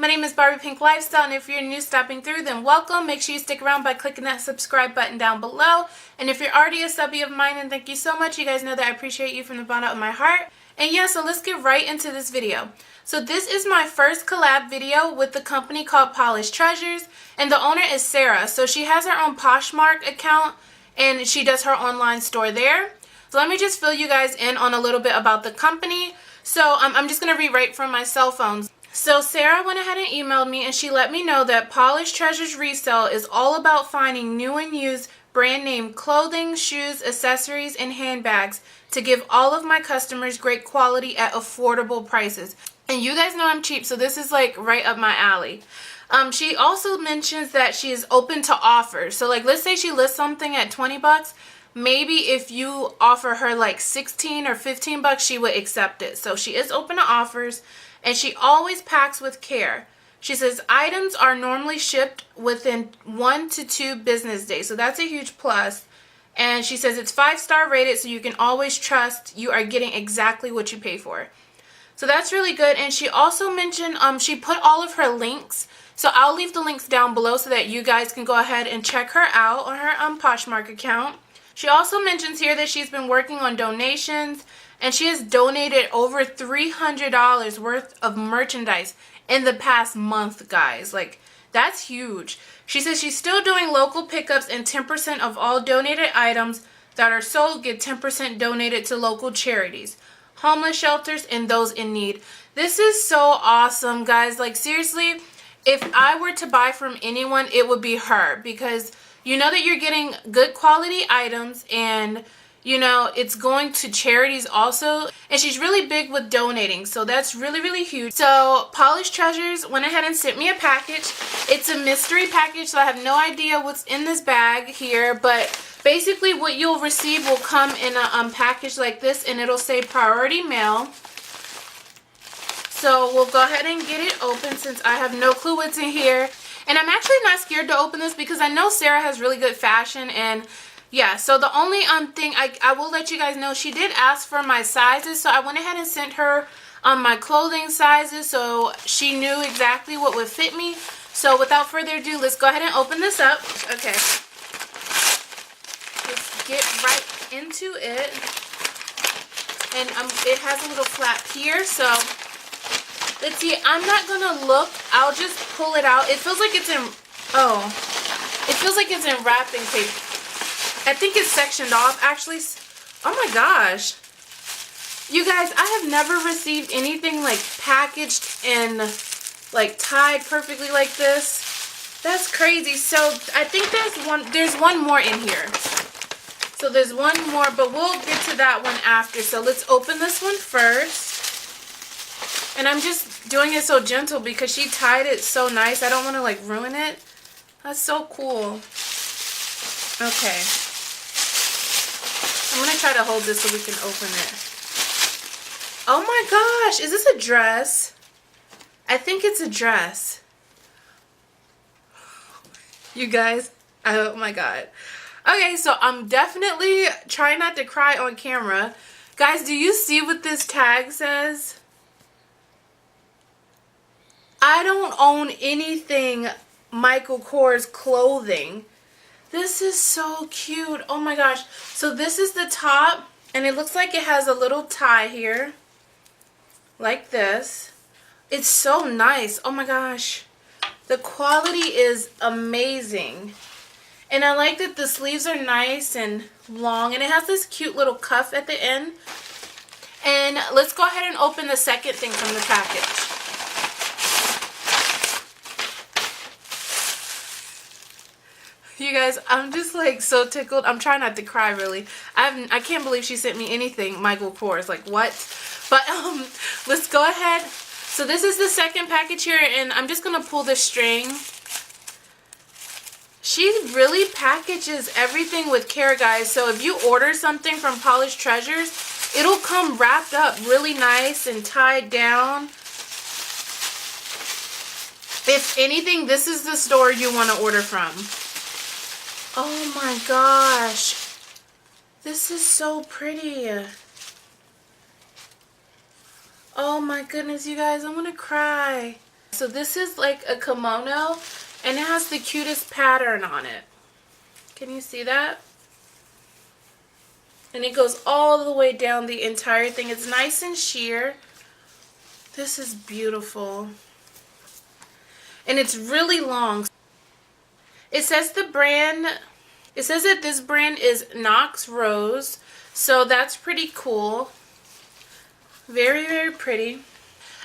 My name is Barbie Pink Lifestyle, and if you're new stopping through, then welcome. Make sure you stick around by clicking that subscribe button down below. And if you're already a subby of mine, then thank you so much. You guys know that I appreciate you from the bottom of my heart. And yeah, so let's get right into this video. So this is my first collab video with the company called Treasures, and the owner is Sarah. So she has her own Poshmark account, and she does her online store there. So let me just fill you guys in on a little bit about the company. So I'm just going to read right from my cell phone. So Sarah went ahead and emailed me, and she let me know that Treasures Resale is all about finding new and used brand name clothing, shoes, accessories, and handbags to give all of my customers great quality at affordable prices. And you guys know I'm cheap, so this is like right up my alley. She also mentions that she is open to offers. So like, let's say she lists something at 20 bucks. Maybe if you offer her like 16 or 15 bucks, she would accept it. So she is open to offers, and she always packs with care. She says items are normally shipped within 1 to 2 business days. So that's a huge plus. And she says it's 5-star rated, so you can always trust you are getting exactly what you pay for. So that's really good. And she also mentioned she put all of her links. So I'll leave the links down below so that you guys can go ahead and check her out on her Poshmark account. She also mentions here that she's been working on donations, and she has donated over $300 worth of merchandise in the past month, guys. Like, that's huge. She says she's still doing local pickups, and 10% of all donated items that are sold get 10% donated to local charities, homeless shelters, and those in need. This is so awesome, guys. Like, seriously, if I were to buy from anyone, it would be her, because you know that you're getting good quality items, and you know it's going to charities also, and she's really big with donating, so that's really huge. So Treasures went ahead and sent me a package. It's a mystery package, so I have no idea what's in this bag here, but basically what you'll receive will come in a package like this, and it'll say priority mail. So we'll go ahead and get it open since I have no clue what's in here. And I'm actually not scared to open this because I know Sarah has really good fashion. And yeah, so the only thing I will let you guys know, she did ask for my sizes, so I went ahead and sent her my clothing sizes so she knew exactly what would fit me. So without further ado, let's go ahead and open this up. Okay, let's get right into it. And it has a little flap here, so let's see. I'm not gonna look. I'll just pull it out. It feels like it's in, it feels like it's in wrapping tape. I think it's sectioned off, actually. Oh my gosh. You guys, I have never received anything like packaged and like tied perfectly like this. That's crazy. So I think there's one more in here. So there's one more, but we'll get to that one after. So let's open this one first. And I'm just doing it so gentle because she tied it so nice. I don't want to like ruin it. That's so cool. Okay. I'm going to try to hold this so we can open it. Oh my gosh. Is this a dress? I think it's a dress. You guys. Oh my god. Okay, so I'm definitely trying not to cry on camera. Guys, do you see what this tag says? I don't own anything Michael Kors clothing. This is so cute. Oh my gosh. So this is the top, and it looks like it has a little tie here. Like this. It's so nice. Oh my gosh. The quality is amazing. And I like that the sleeves are nice and long, and it has this cute little cuff at the end. And let's go ahead and open the second thing from the package. You guys, I'm just like so tickled. I'm trying not to cry, really. I can't believe she sent me anything Michael Kors. Like, what? But let's go ahead. So this is the second package here, and I'm just gonna pull the string. She really packages everything with care, guys. So if you order something from Treasures, it'll come wrapped up really nice and tied down. If anything, this is the store you want to order from. Oh my gosh. This is so pretty. Oh my goodness, you guys, I'm gonna cry. so this is like a kimono, and it has the cutest pattern on it. Can you see that? And it goes all the way down the entire thing. It's nice and sheer. This is beautiful. And it's really long. It says the brand, it says that this brand is Knox Rose. So that's pretty cool. Very, very pretty.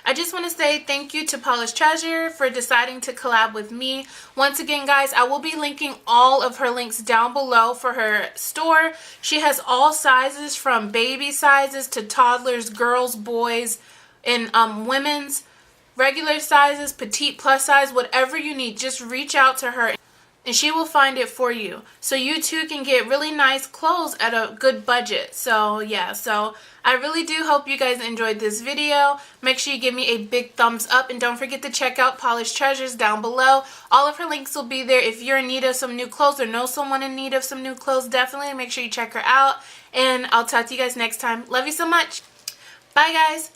I just want to say thank you to Polish Treasure for deciding to collab with me. Once again, guys, I will be linking all of her links down below for her store. She has all sizes from baby sizes to toddlers, girls, boys, and women's. Regular sizes, petite, plus size, whatever you need. Just reach out to her and she will find it for you. So you too can get really nice clothes at a good budget. So yeah, so I really do hope you guys enjoyed this video. Make sure you give me a big thumbs up and don't forget to check out Polish Treasures down below. All of her links will be there. If you're in need of some new clothes or know someone in need of some new clothes, definitely make sure you check her out. And I'll talk to you guys next time. Love you so much. Bye, guys.